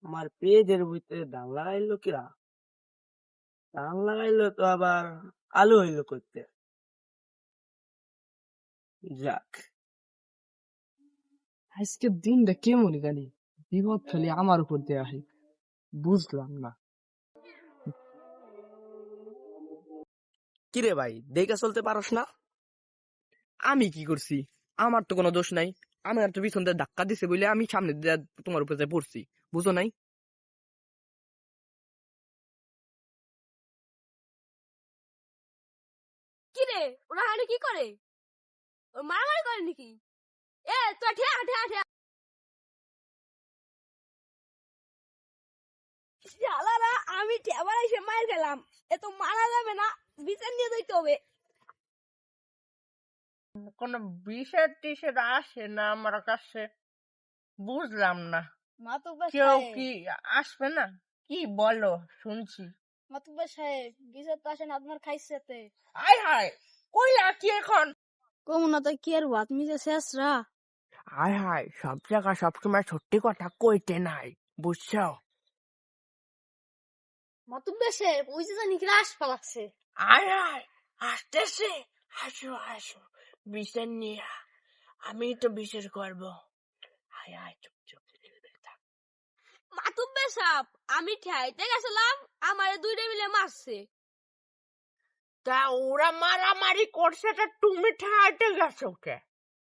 আমার পেঁয়াজের ভিতরে ধান লাগাইলো কিরা? ধান লাগাইলো তো আবার আলু হইলো করতে। যাক, আজকের দিনটা কেমন জানি, বিপদ খালি আমার উপর দিয়ে আসে, বুঝলাম না। কিরে ভাই, দেখে চলতে পারস না? আমি কি করছি? আমার তো কোনো দোষ নাই। আমি আর তো পিছন দিয়ে ধাক্কা দিছে বলে আমি সামনে দিয়ে তোমার উপর দিয়ে পড়ছি, বুঝো নাই? কি রে, ওরা হানি কি করে? ও মারামারি করে নাকি? তুই ঠেয়া ঠেয়া ঠেয়া শালারা, আমি ঠেবার এসে মার গেলাম। এ তো মারা যাবে না, বিচার নিয়ে যাইতে হবে। কোনো বিষয় টিষয় আসে না আমার কাছে, বুঝলাম না। মাতুব্বার কেউ সাহেব, কি আসবে না? কি বলো, শুনছি। মাতুব্বার সাহেব, বিচার তো আসেন আপনার খাইছেতে। আয় হায়, কই আছি এখন? কমুনা তো কি আর তুমি যে শেষরা। আয় হায়, সব জায়গা সবসময় সত্যি কথা কইতে নাই, বুঝছো? মাতুব্বার সাহেব, ওই যে জানি কিরা আশ পালাচ্ছে। আয় হায়, আসতেছে। আসো আসো, বিচার নিয়ে আমি তো বিচার করবো। আয় আয়, চুপ চুপ। মাতুব্বার সাহেব, আমি ঠেয়াইতে গেছিলাম, আমারে দুইটা মিলে মারছে। তা ওরা মারামারি করছে, তা তুমি ঠেহাইতে গেছো কে?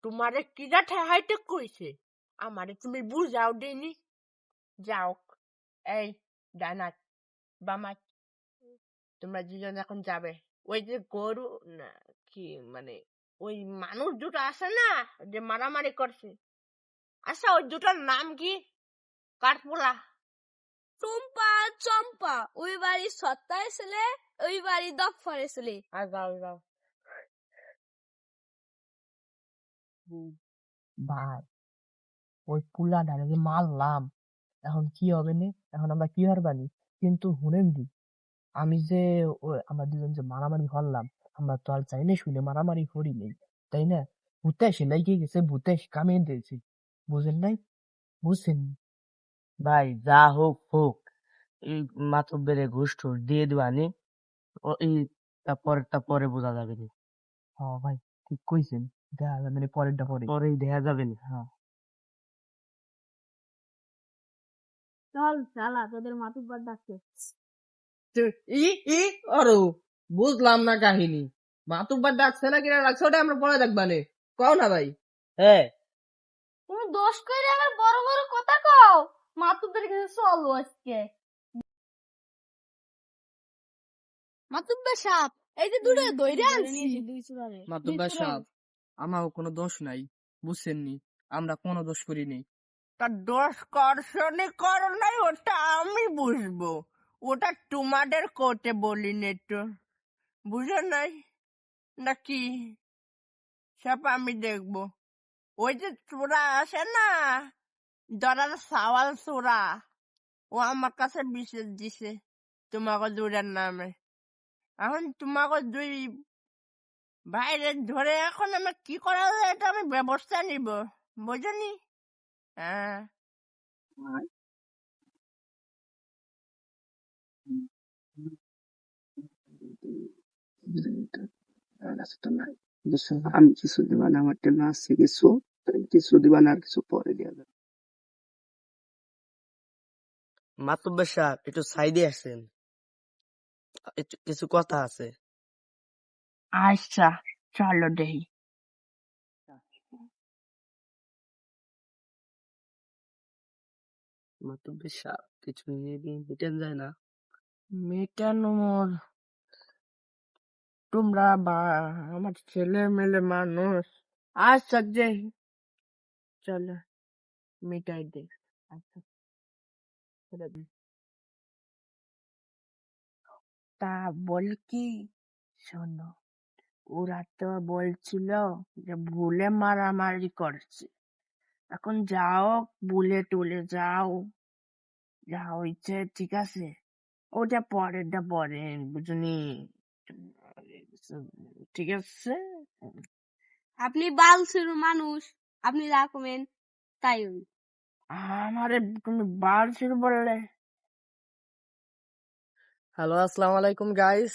তোমারে কিরা ঠেহাইতে কইছে? আমারে তুমি বুঝাও দিনি। যাও, এই ডানাত বামাত, তোমরা দুজন এখন যাবে। ওই যে গরু না কি মানে ওই মানুষ দুটো আছে না, যে মারামারি করছে, আচ্ছা ওই দুটার নাম কি? কাঠপোলা। টুম্পা চম্পা, ওই বাড়ি সত্তায় ছেলে, ওই বাড়ি দফারে ছেলে। আর যাও যাও। ভাই, ওই পুলাডারে যে মারলাম, এখন কি হবে নে? এখন আমরা কি হারবানি? কিন্তু শুনেন দি, আমি যে আমরা দুজন যে মারামারি করলাম, আমরা তো আর চাই না শুনে মারামারি করি নেই, তাই না? ভূতে এসে লাইগে গেছে, ভূতে এসে কামিয়ে দিয়েছে, বুঝেন নাই? বুঝছেন? ভাই যা হোক হোক, এই মাতব্বরে ঘুষ টুস দিয়ে দিবানি। এই পরেরটা পরে বোঝা যাবে নি। হ্যাঁ ভাই, ঠিক কইছেন। দেখা যাবে না পরেরটা পরে। পরেই দেখা যাবে নি। হ্যাঁ। চল শালা, তোদের মাতুব্বার ডাকছে। ই ই আরো বুঝলাম না কাহিনী। মাতুব্বার ডাকছে না কিনা ডাকছে ওটা আমরা পরে দেখবানে, কও না ভাই। হ্যাঁ, তুমি দোষ করে আমার বড় বড় কথা কও। মাতুব্বার কাছে চলো আজকে। মাতুব্বার সাপ, এই যে দুটো দইরে আনছি। মাতুব্বার সাহেব, আমারও কোনো দোষ নাই, বুঝছেন নি? আমরা কোনো দোষ করিনি। তা দোষ করছনি করো নাই ওটা আমি বুঝবো, ওটা তোমাদের কোর্টে বলিনি তো, বুঝো নাই নাকি? সব আমি দেখবো। ওই যে চোরা আসে না, ধরার সাওয়াল চোরা, ও আমার কাছে বিশেষ দিছে তোমাকে দুটার নামে। এখন তোমাকে দুই বাইরে ধরে এখন আমার কি করা যায় এটা আমি ব্যবস্থা নিব, বুঝনি? হ্যাঁ। আমি কিছু দিবা না, আমার টেন আছে কিছু, কিছু দিবা না, আর কিছু পরে দিয়া যাবে। মাতব্বর সাহেব একটু সাইডে আসেন, একটু কিছু কথা আছে। আচ্ছা, চলো দেই। মাতব্বর সাহেব কিছু মিটেন যায় না। মেটানোর, তোমরা বা আমার ছেলে মেলে মানুষ, আচ্ছা যে চলো মিটাই দে। আচ্ছা, ছেড়ে দে। তা বল কি, শোনো, ওরা তো বলছিল যে ভুলে মারামারি করছে। এখন যাও, ভুলে টুলে যাও, যা হয়েছে ঠিক আছে, ওটা পরেরটা পরে, বুঝনি? ঠিক আছে। আপনি বাল ছিল মানুষ, আপনি যা কমেন তাই হইবে। আমারে তুমি বালছির বললে? হ্যালো, আসসালামু আলাইকুম গাইস।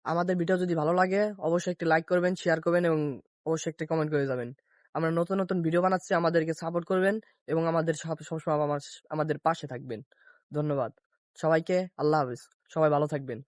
আমাদের ভিডিও যদি ভালো লাগে অবশ্যই একটি লাইক করবেন, শেয়ার করবেন এবং অবশ্যই একটা কমেন্ট করে যাবেন। আমরা নতুন নতুন ভিডিও বানাচ্ছি, আমাদেরকে সাপোর্ট করবেন এবং আমাদের সবসময় আমাদের পাশে থাকবেন। ধন্যবাদ সবাইকে। আল্লাহ হাফেজ। সবাই ভালো থাকবেন।